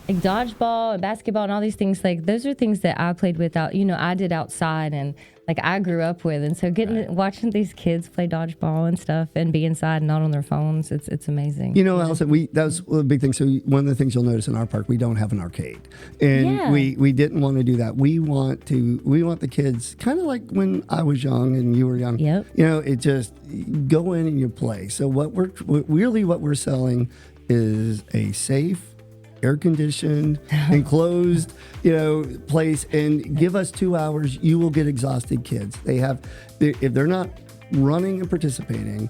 like dodgeball and basketball and all these things, like those are things that I played with out, I did outside and like I grew up with. And so watching these kids play dodgeball and stuff and be inside and not on their phones, it's amazing. Allison, that was a big thing. So one of the things you'll notice in our park, we don't have an arcade. And we didn't want to do that. We want the kids kind of like when I was young and you were young. Yep. It just go in and you play. So what we're selling is a safe, air-conditioned, enclosed, place, and give us 2 hours. You will get exhausted kids. If they're not running and participating,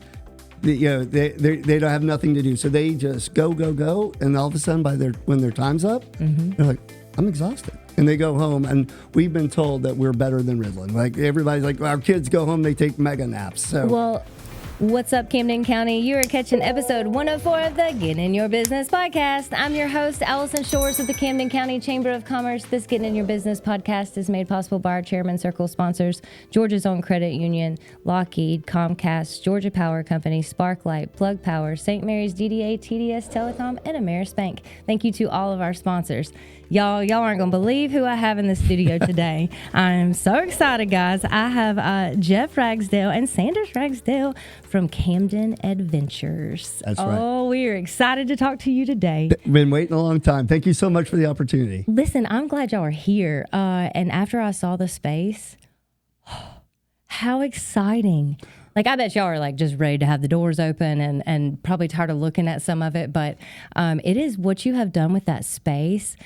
they don't have nothing to do. So they just go, and all of a sudden, when their time's up, they're like, I'm exhausted. And they go home, and we've been told that we're better than Ritalin. Like everybody's like, our kids go home, they take mega naps. So what's up, Camden County? You are catching episode 104 of the Get In Your Business podcast. I'm your host, Alison Shores of the Camden County Chamber of Commerce. This Get In Your Business podcast is made possible by our chairman circle sponsors, Georgia's Own Credit Union, Lockheed, Comcast, Georgia Power Company, Sparklight, Plug Power, St. Mary's DDA, TDS Telecom, and Ameris Bank. Thank you to all of our sponsors. Y'all aren't going to believe who I have in the studio today. I am so excited, guys. I have Jeff Ragsdale and Sanders Ragsdale from Camden Adventures. That's right. Oh, we are excited to talk to you today. Been waiting a long time. Thank you so much for the opportunity. Listen, I'm glad y'all are here. And after I saw the space, how exciting. Like, I bet y'all are like just ready to have the doors open and probably tired of looking at some of it. But it is what you have done with that space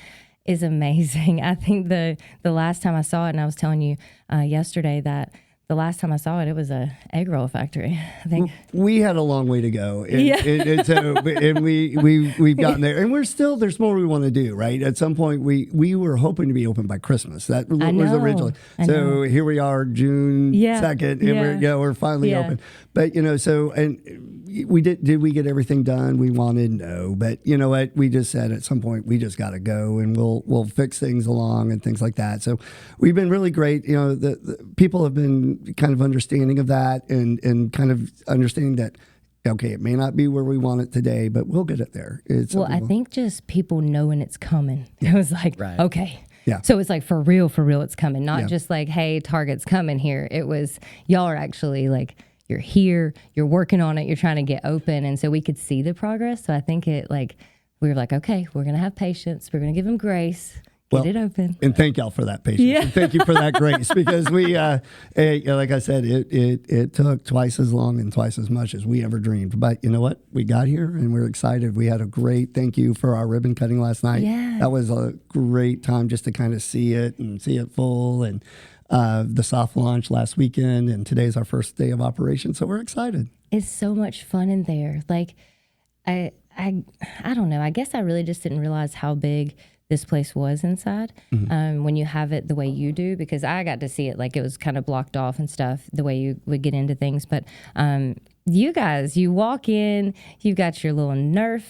is amazing. I think the last time I saw it, and I was telling you yesterday that the last time I saw it, it was a egg roll factory. I think we had a long way to go, and we've gotten there, and there's more we want to do. Right, at some point we were hoping to be open by Christmas. That was originally. So here we are, June 2nd, and we're finally open. But did we get everything done we wanted? No, but you know what? We just said at some point we just got to go, and we'll fix things along and things like that. So we've been really great. The people have been kind of understanding of that, and kind of understanding that. Okay, it may not be where we want it today, but we'll get it there. I think just people knowing it's coming. It was like, okay. Yeah. So it's like for real, it's coming. Not just like, hey, Target's coming here. It was, y'all are actually like, you're here, you're working on it, you're trying to get open. And so we could see the progress. So I think we were like, okay, we're going to have patience. We're going to give them grace. Get it open. And thank y'all for that patience. Yeah. And thank you for that grace, because we, like I said, it took twice as long and twice as much as we ever dreamed. But you know what? We got here and we're excited. We had a great thank you for our ribbon cutting last night. Yeah. That was a great time just to kind of see it full, and the soft launch last weekend, and today's our first day of operation. So we're excited. It's so much fun in there. Like, I don't know. I guess I really just didn't realize how big this place was inside when you have it the way you do, because I got to see it like it was kind of blocked off and stuff the way you would get into things. But you guys, you walk in, you've got your little Nerf,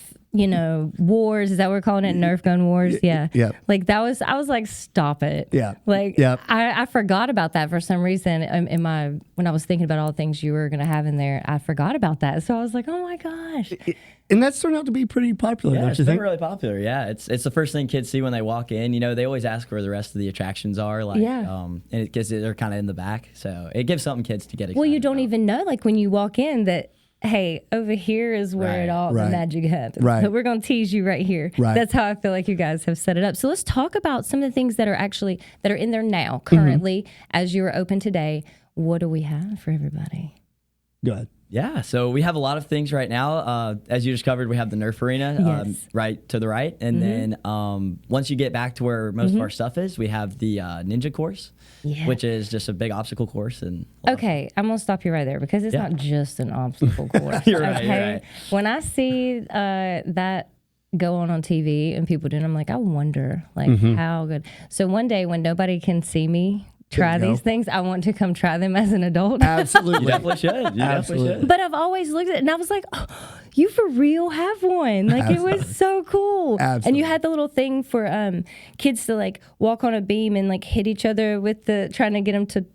wars. Is that what we're calling it? Nerf gun wars? Yeah. Yeah. Like I was like, stop it. Yeah. Like I forgot about that for some reason when I was thinking about all the things you were going to have in there. I forgot about that. So I was like, oh my gosh. And that's turned out to be pretty popular, don't you think? It's been really popular, yeah. It's the first thing kids see when they walk in. They always ask where the rest of the attractions are. And it gets they're kind of in the back. So it gives something kids to get excited. Well, you don't even know, like when you walk in, that, hey, over here is where the magic happens. Right. So we're going to tease you right here. Right. That's how I feel like you guys have set it up. So let's talk about some of the things that are in there now, currently, as you are open today. What do we have for everybody? Go ahead. Yeah, so we have a lot of things right now. As you just covered, we have the Nerf arena right to the right. And then once you get back to where most of our stuff is, we have the ninja course, which is just a big obstacle course. And okay, I'm going to stop you right there, because it's not just an obstacle course. You're right, okay? you're right. When I see that go on TV and people doing it, I'm like, I wonder how good. So one day when nobody can see me try these things, I want to come try them as an adult. Absolutely. You definitely should. Definitely should. But I've always looked at it and I was like, oh, you for real have one. Like, it was so cool. Absolutely. And you had the little thing for kids to like walk on a beam and like hit each other with trying to get them to,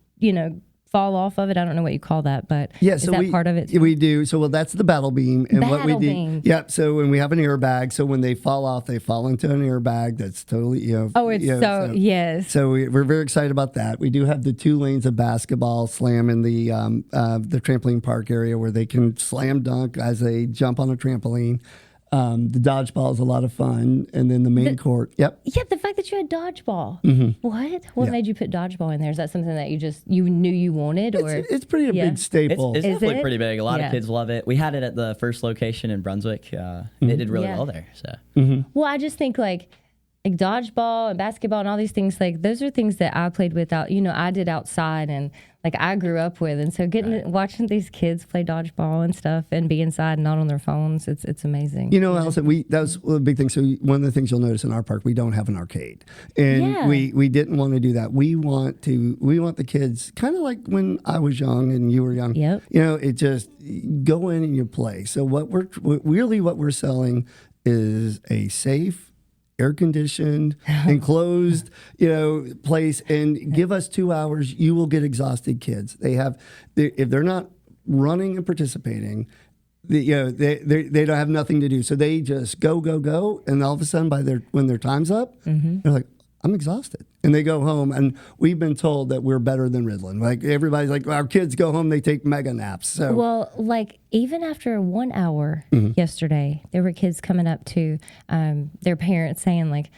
fall off of it. I don't know what you call that, but Yeah, is so that part of it too? We do. So, well, that's the battle beam. And what we Battle do. beam. Yep. So, when we have an airbag, so when they fall off, they fall into an airbag that's totally, Oh, it's yes. So, we're very excited about that. We do have the 2 lanes of basketball slam in the trampoline park area where they can slam dunk as they jump on a trampoline. The dodgeball is a lot of fun, and then the main court. Yep. Yeah, the fact that you had dodgeball. What made you put dodgeball in there? Is that something that you knew you wanted, or It's pretty a big staple. It's definitely it? pretty big. A lot of kids love it. We had it at the first location in Brunswick. It did really well there. So. Well, I just think like dodgeball and basketball and all these things, like those are things that I played with out, I did outside and like I grew up with. And so watching these kids play dodgeball and stuff and be inside and not on their phones, it's amazing. Allison, that was a big thing. So one of the things you'll notice in our park, we don't have an arcade. And we didn't want to do that. We want the kids kind of like when I was young and you were young. Yep. It just go in and you play. So what we're selling is a safe, air-conditioned, enclosed, place, and give us 2 hours. You will get exhausted kids. If they're not running and participating, they don't have nothing to do. So they just go, and all of a sudden, when their time's up, they're like, I'm exhausted. And they go home, and we've been told that we're better than Ritalin. Like, everybody's like, our kids go home, they take mega naps. So, well, like, even after 1 hour yesterday, there were kids coming up to their parents saying, like,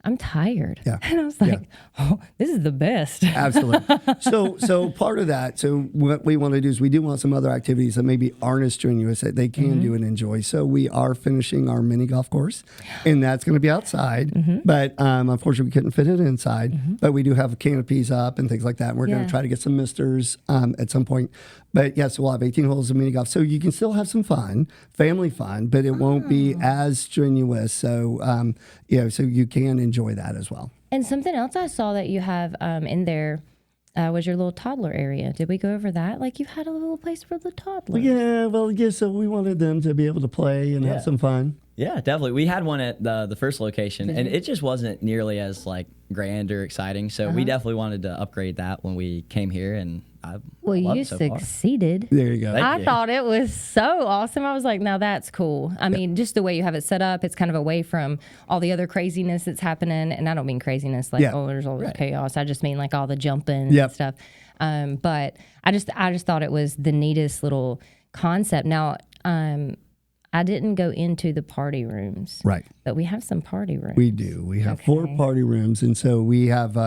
I'm tired. Yeah. And I was like, oh, this is the best. Absolutely. So part of that, so what we want to do is we do want some other activities that maybe aren't as strenuous that they can do and enjoy. So we are finishing our mini golf course, and that's going to be outside. But unfortunately, we couldn't fit it inside. But we do have canopies up and things like that. And we're going to try to get some misters at some point. But yes, we'll have 18 holes of mini golf. So you can still have some fun, family fun, but it won't be as strenuous. So, so you can enjoy that as well. And something else I saw that you have in there was your little toddler area. Did we go over that? Like you had a little place for the toddlers. Yeah, so we wanted them to be able to play and have some fun. Yeah, definitely. We had one at the first location, and it just wasn't nearly as like grand or exciting. So we definitely wanted to upgrade that when we came here, and you succeeded. There you go. I thought it was so awesome. I was like, now that's cool. I mean, just the way you have it set up, it's kind of away from all the other craziness that's happening. And I don't mean craziness like, there's all this chaos. I just mean like all the jumping and stuff. But I just thought it was the neatest little concept. Now, I didn't go into the party rooms. Right. But we have some party rooms. We do. We have 4 party rooms. And so we have,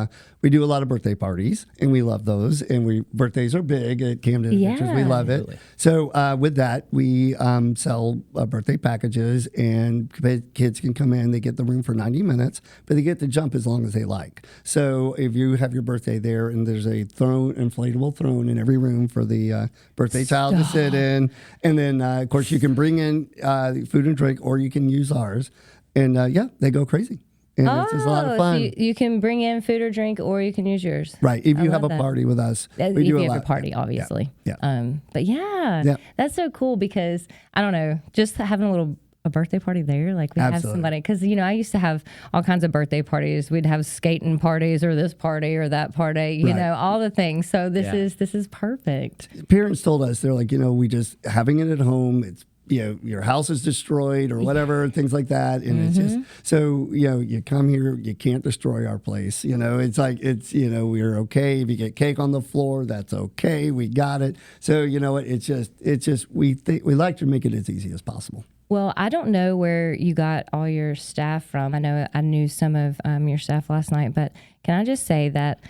we do a lot of birthday parties, and we love those. And birthdays are big at Camden Adventures. We love it. Absolutely. So with that, we sell birthday packages, and kids can come in. They get the room for 90 minutes, but they get to jump as long as they like. So if you have your birthday there, and there's a inflatable throne in every room for the birthday child to sit in. And then, of course, you can bring in food and drink, or you can use ours. And they go crazy. And it's just a lot of fun. So you can bring in food or drink, or you can use yours. Right. If you have a party with us, if you have a party, obviously. Yeah. But that's so cool because, I don't know, just having a birthday party there, like we have somebody, because I used to have all kinds of birthday parties. We'd have skating parties, or this party or that party, you know, all the things. So this is perfect. Parents told us, they're like, we just having it at home, it's, your house is destroyed or whatever, things like that. And it's just, so, you come here, you can't destroy our place. It's like, we're okay. If you get cake on the floor, that's okay. We got it. So, it's just, we like to make it as easy as possible. Well, I don't know where you got all your staff from. I know I knew some of your staff last night, but can I just say that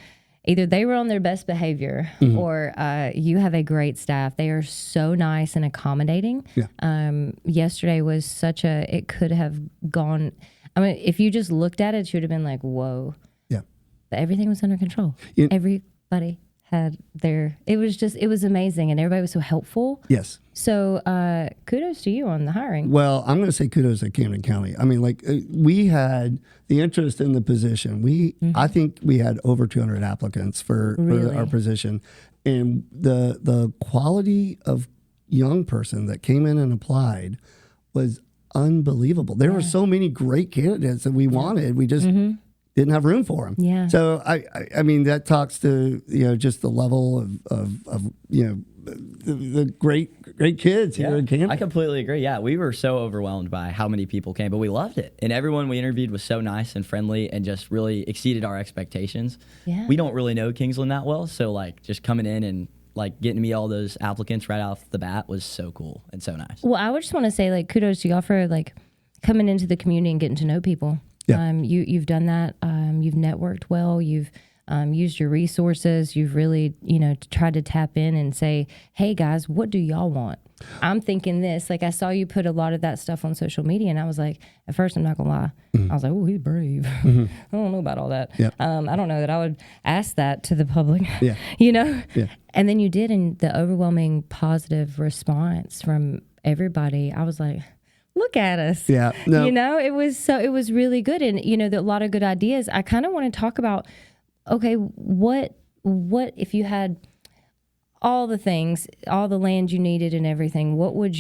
either they were on their best behavior or you have a great staff. They are so nice and accommodating. Yeah. Yesterday was it could have gone, if you just looked at it, you would have been like, whoa. Yeah. But everything was under control. Everybody had it was amazing, and everybody was so helpful. Yes. So kudos to you on the hiring. Well, I'm going to say kudos to Camden County. I mean, we had the interest in the position. I think we had over 200 applicants for our position, and the quality of young person that came in and applied was unbelievable. There were so many great candidates that we wanted. We just didn't have room for them. Yeah. So I mean, that talks to, just the level of the great kids here in Camden. I completely agree. Yeah, we were so overwhelmed by how many people came, but we loved it. And everyone we interviewed was so nice and friendly and just really exceeded our expectations. Yeah. We don't really know Kingsland that well, so like just coming in and like getting to meet all those applicants right off the bat was so cool and so nice. Well, I would just want to say, like, kudos to y'all for like coming into the community and getting to know people. Yeah. You've done that. You've networked well. You've used your resources. You've really, tried to tap in and say, hey guys, what do y'all want? I'm thinking this. Like, I saw you put a lot of that stuff on social media, and I was like, at first, I'm not gonna lie, I was like, oh, he's brave. I don't know about all that. Yep. I don't know that I would ask that to the public. Yeah. Yeah. And then you did, and the overwhelming positive response from everybody, I was like, look at us. Yeah. No. It was really good. And, a lot of good ideas. I kind of want to talk about, okay, what if you had all the things, all the land you needed and everything, what would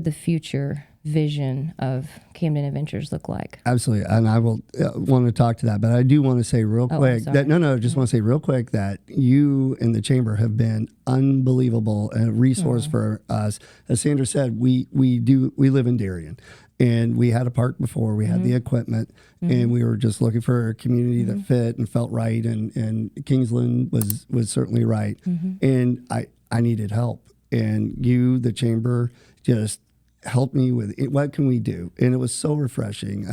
the future vision of Camden Adventures look like? Absolutely. And I will want to talk to that, but I do want to say real quick that, just want to say real quick that you and the chamber have been unbelievable and a resource for us. As Sandra said, we live in Darien. And we had a park before, we had the equipment, and we were just looking for a community that fit and felt right, and Kingsland was certainly right. And I needed help. And you, the chamber, just helped me with it. What can we do? And it was so refreshing.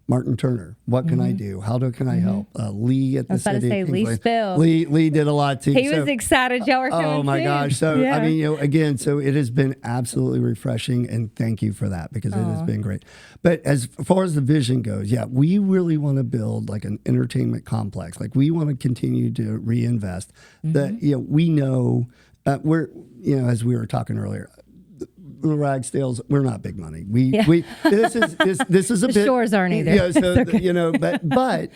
Martin Turner, what can I do? Can I help? Lee at the city. I was about to say, Lee Spill. Lee did a lot too. He was excited y'all were coming. Oh my soon. gosh. So, I mean, again, so it has been absolutely refreshing, and thank you for that, because it has been great. But as far as the vision goes, we really want to build like an entertainment complex. Like, we want to continue to reinvest that, we know we're, as we were talking earlier, the Ragsdales, we're not big money. This is a the bit. Shores aren't either.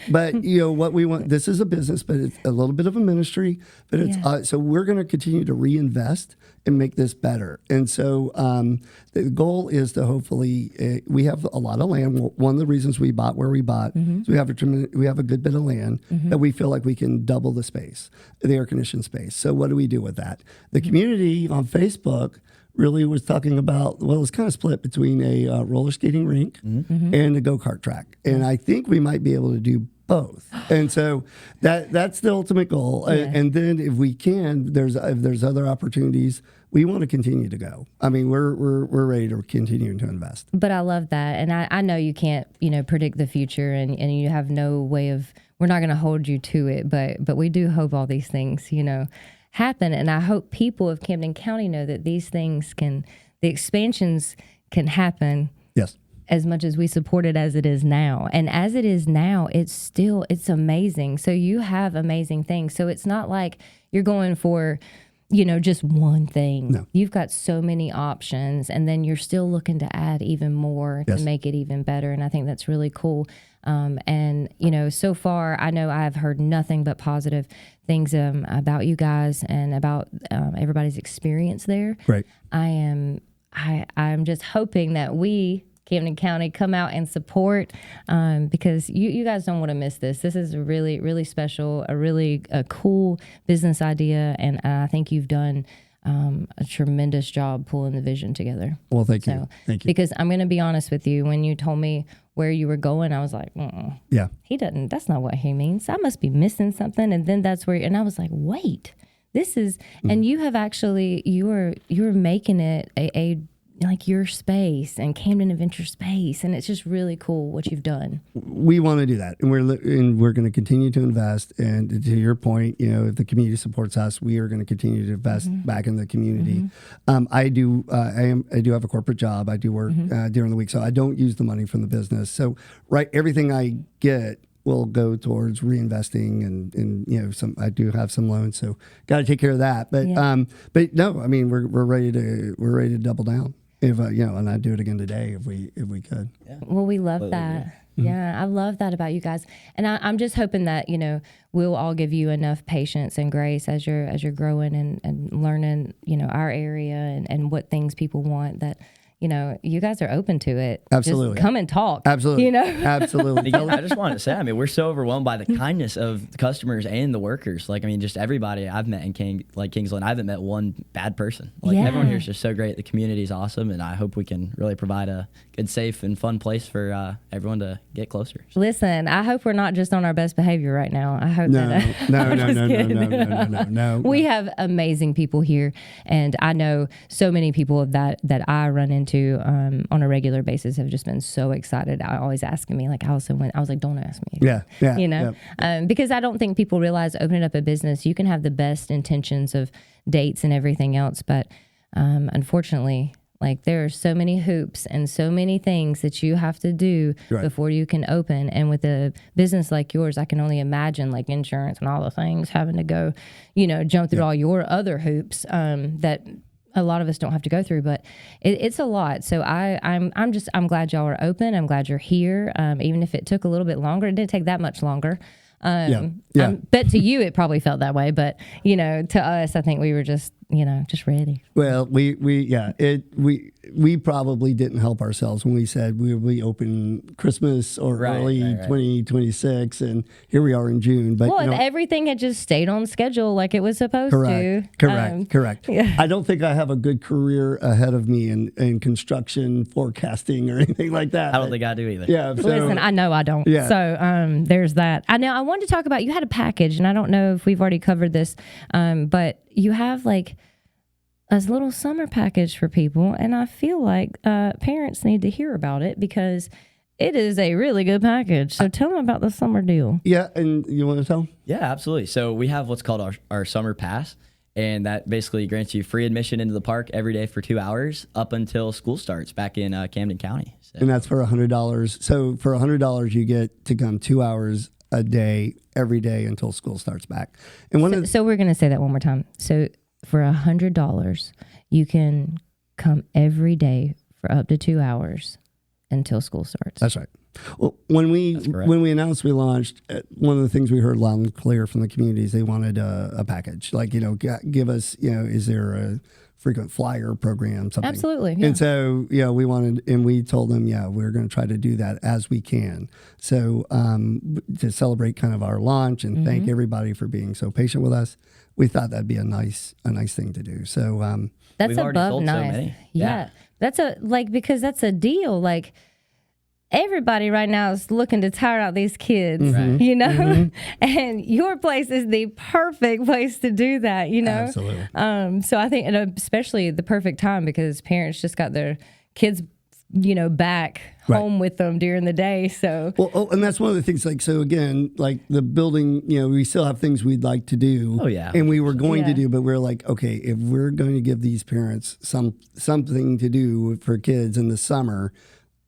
But what we want. This is a business, but it's a little bit of a ministry. But it's so we're going to continue to reinvest and make this better. And so the goal is to hopefully we have a lot of land. One of the reasons we bought where we bought, is we have a good bit of land that we feel like we can double the space, the air conditioned space. So what do we do with that? The community on Facebook really was talking about, it's kind of split between a roller skating rink and a go-kart track. And I think we might be able to do both. And so that's the ultimate goal. And then if we can, if there's other opportunities, we want to continue to go. I mean, we're ready to continue to invest. But I love that. And I know you can't, predict the future, and you have no way of, we're not going to hold you to it, but we do hope all these things, happen. And I hope people of Camden County know that these things the expansions can happen. Yes. As much as we support it as it is now. And as it is now, it's amazing. So you have amazing things. So it's not like you're going for, just one thing. No. You've got so many options, and then you're still looking to add even more to make it even better. And I think that's really cool. And, so far, I know I've heard nothing but positive things about you guys and about everybody's experience there. Right. I'm just hoping that we, Camden County, come out and support, because you guys don't want to miss this. This is a really, really special, a cool business idea, and I think you've done a tremendous job pulling the vision together. Well, thank you. Thank you. Because I'm going to be honest with you, when you told me where you were going, I was like, yeah, that's not what he means. I must be missing something. And then that's where, and I was like, wait, this is, and you have actually, you're making it a like your space and Camden Adventure space, and it's just really cool what you've done. We want to do that, and we're going to continue to invest. And to your point, if the community supports us, we are going to continue to invest back in the community. I do have a corporate job. I do work during the week, so I don't use the money from the business. So everything I get will go towards reinvesting, and I do have some loans, so got to take care of that. But no, I mean we're ready to double down. If and I'd do it again today if we could. Yeah. Well, we love that. Yeah, I love that about you guys, and I'm just hoping that we'll all give you enough patience and grace as you're growing and learning our area and what things people want, that you know, you guys are open to it. Absolutely. Just come and talk. Absolutely. You know? Absolutely. Again, I just wanted to say, I mean, we're so overwhelmed by the kindness of the customers and the workers. Like, I mean, just everybody I've met in Kingsland, I haven't met one bad person. Like, everyone here is just so great. The community is awesome, and I hope we can really provide a good, safe, and fun place for everyone to get closer. Listen, I hope we're not just on our best behavior right now. I hope No. We have amazing people here, and I know so many people that I run into on a regular basis have just been so excited. I always asking me, like, Allison, when I was like, don't ask me. Yeah. You know, because I don't think people realize opening up a business, you can have the best intentions of dates and everything else, but unfortunately, like, there are so many hoops and so many things that you have to do before you can open. And with a business like yours, I can only imagine, like, insurance and all the things, having to go, you know, jump through all your other hoops that a lot of us don't have to go through, but it's a lot. So I'm glad y'all are open. I'm glad you're here. Even if it took a little bit longer, it didn't take that much longer. I bet to you it probably felt that way, but you know, to us, I think we were just ready. Well, we probably didn't help ourselves when we said we would be open Christmas or early 2026, and here we are in June. But and everything had just stayed on schedule like it was supposed to. Correct. Yeah. I don't think I have a good career ahead of me in construction forecasting or anything like that. I don't think I do either. Yeah. So, listen, I know I don't. Yeah. So there's that. I wanted to talk about, you had a package, and I don't know if we've already covered this, but you have like a little summer package for people, and I feel like parents need to hear about it because it is a really good package. So tell them about the summer deal. Yeah, and you want to tell them? Yeah, absolutely. So we have what's called our summer pass, and that basically grants you free admission into the park every day for 2 hours up until school starts back in Camden County. So. And that's for $100. So for $100, you get to come 2 hours a day every day until school starts back. And so we're going to say that one more time. So for $100, you can come every day for up to 2 hours until school starts. That's right. Well, when we announced we launched, one of the things we heard loud and clear from the communities, they wanted a package. Like, give us, is there a frequent flyer program, something? Absolutely. Yeah. And so, we told them, we're going to try to do that as we can. So to celebrate kind of our launch and thank everybody for being so patient with us, we thought that'd be a nice thing to do. So that's above nice. So many. Yeah. That's because that's a deal. Like, everybody right now is looking to tire out these kids, and your place is the perfect place to do that, Absolutely. So I think, and especially the perfect time because parents just got their kids, back home with them during the day. So, and that's one of the things, like, so again, like the building, we still have things we'd like to do. Oh, yeah. And we were going to do, but we're like, okay, if we're going to give these parents something to do for kids in the summer,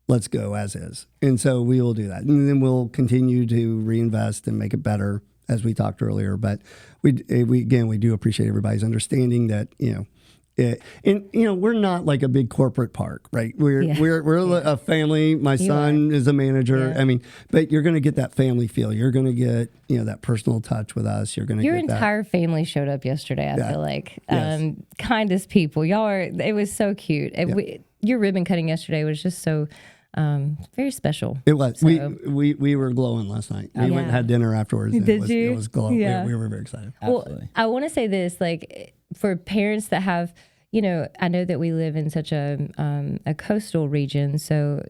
let's go as is. And so we will do that. And then we'll continue to reinvest and make it better, as we talked earlier. But we do appreciate everybody's understanding that, we're not like a big corporate park, right? We're a family. My son is a manager. Yeah. I mean, but you're going to get that family feel. You're going to get, that personal touch with us. You're going to your get entire family showed up yesterday. I feel like kindest people. Y'all are. It was so cute. Your ribbon cutting yesterday was just so very special. It was. So, we were glowing last night. We went and had dinner afterwards. Did you? It was glowing. Yeah. We were very excited. Absolutely. Well, I want to say this, like, for parents that have, I know that we live in such a coastal region, so,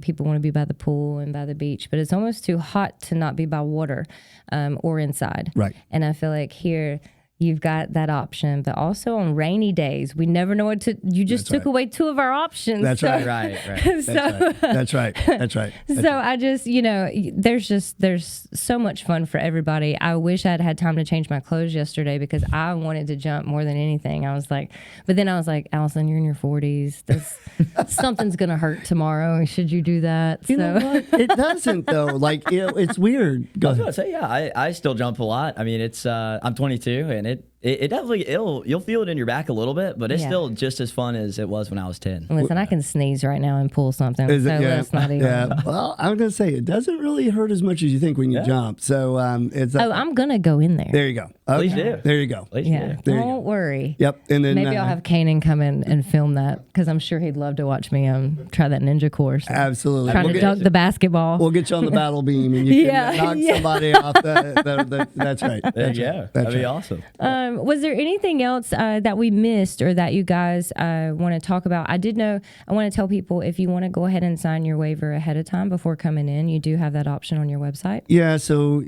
people want to be by the pool and by the beach, but it's almost too hot to not be by water or inside. Right. And I feel like here, you've got that option, but also on rainy days, we never know what to. You just took away two of our options. That's right. Right. That's right. So I just, there's so much fun for everybody. I wish I'd had time to change my clothes yesterday because I wanted to jump more than anything. I was like, Allison, you're in your 40s. Something's gonna hurt tomorrow. Should you do that? You know what? It doesn't though. Like, it's weird. I was gonna say, I still jump a lot. I mean, it's I'm 22 and It definitely, you'll feel it in your back a little bit, but it's Yeah. still just as fun as it was when I was 10. Listen, I can sneeze right now and pull something. Is So it? Yeah. let's not even. Yeah. Well, I'm going to say it doesn't really hurt as much as you think when you jump. So it's. Oh, I'm going to go in there. There you go. Okay. Please do. There you go. Please Yeah. do. There you Don't worry. Yep. And then Maybe I'll have Kanan come in and film that because I'm sure he'd love to watch me try that ninja course. absolutely. Trying to dunk the basketball. We'll get you on the battle beam and you can Yeah, knock yeah. somebody off. That's right. There That's you right. go. That's That'd be right. awesome. Was there anything else that we missed or that you guys want to talk about? I want to tell people if you want to go ahead and sign your waiver ahead of time before coming in, you do have that option on your website. Yeah, so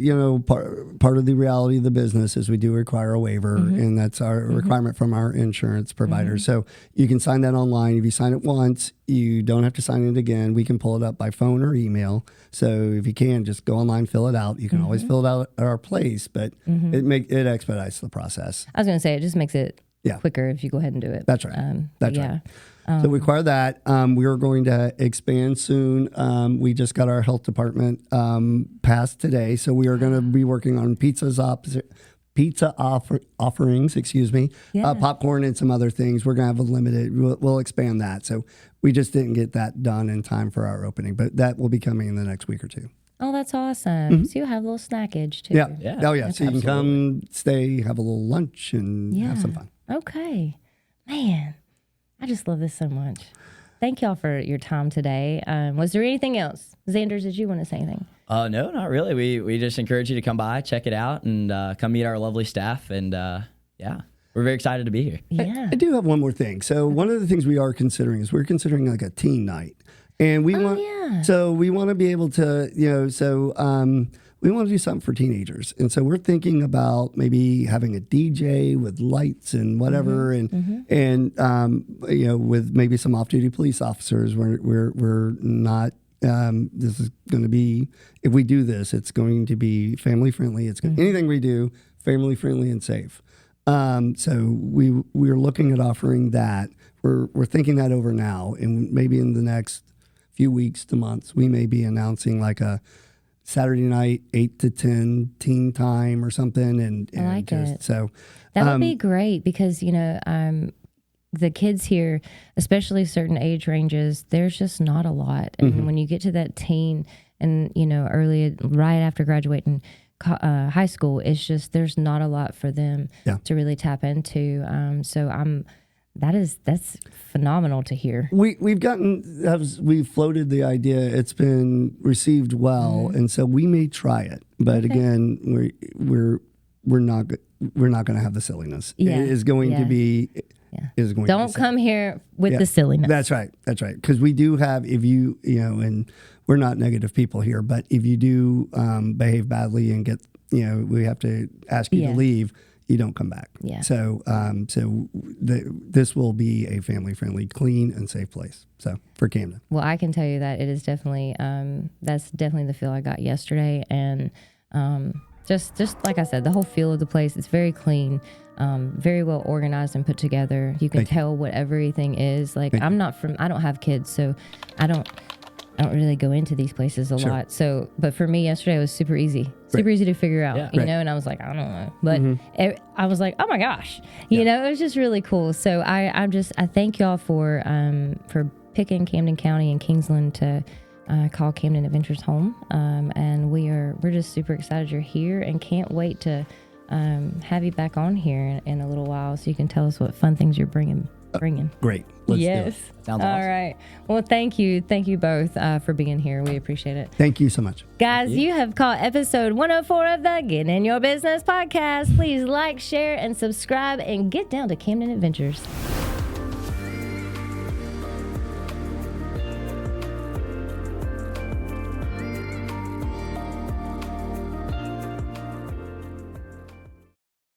part of the reality of the business is we do require a waiver, and that's our requirement from our insurance provider. So you can sign that online. If you sign it once, you don't have to sign it again. We can pull it up by phone or email. So if you can, just go online, fill it out. You can always fill it out at our place, but it expedites the process. I was going to say it just makes it Yeah. quicker if you go ahead and do it. That's right. That's right. Yeah. So we require that. We are going to expand soon. We just got our health department passed today, so we are going to be working on pizza offerings, Yeah. popcorn and some other things. We're going to have a limited. We'll expand that. So we just didn't get that done in time for our opening, but that will be coming in the next week or two. Oh, that's awesome. So you'll have a little snackage too. Yeah. Yeah. Oh yeah. So you can come, stay, have a little lunch, and have some fun. Okay. Man, I just love this so much. Thank y'all for your time today. Was there anything else? Xander, did you want to say anything? No, not really. We just encourage you to come by, check it out, and come meet our lovely staff. And yeah, we're very excited to be here. Yeah. I do have one more thing. So one of the things we are considering is we're considering like a teen night, and we want. yeah. So we want to be able to, we want to do something for teenagers, and so we're thinking about maybe having a DJ with lights and whatever, and with maybe some off-duty police officers. We're not. This is going to be, if we do this, it's going to be family friendly. It's anything we do family friendly and safe. So we're looking at offering that. We're thinking that over now, and maybe in the next few weeks to months, we may be announcing like a Saturday night 8 to 10 teen time or something, and I like it. So That would be great because, the kids here, especially certain age ranges, there's just not a lot. And when you get to that teen and, early, right after graduating high school, it's just, there's not a lot for them to really tap into. That's phenomenal to hear. We've floated the idea. It's been received well, and so we may try it. But again, we're not going to have the silliness. Yeah. It is going to be. Yeah. Is going. Don't to be come here with the silliness. That's right. Because we do have, if you and we're not negative people here, but if you do behave badly and get, we have to ask you to leave, you don't come back. Yeah. So, this will be a family-friendly, clean, and safe place. So for Camden. Well, I can tell you that it is definitely, that's definitely the feel I got yesterday. And just like I said, the whole feel of the place, it's very clean, very well organized and put together. You can tell what everything is. Like, I don't have kids, so I don't really go into these places a lot. So, but for me yesterday, it was super easy to figure out, and I was like, I don't know, but I was like, oh my gosh, it was just really cool. So I thank y'all for picking Camden County and Kingsland to call Camden Adventures home. And we're just super excited you're here and can't wait to have you back on here in a little while so you can tell us what fun things you're bringing. Great. Let's do it. Sounds All awesome. right. Well, thank you both for being here. We appreciate it. Thank you so much. Guys, you have caught episode 104 of the Get in Your Business podcast. Please like, share, and subscribe and get down to Camden Adventures.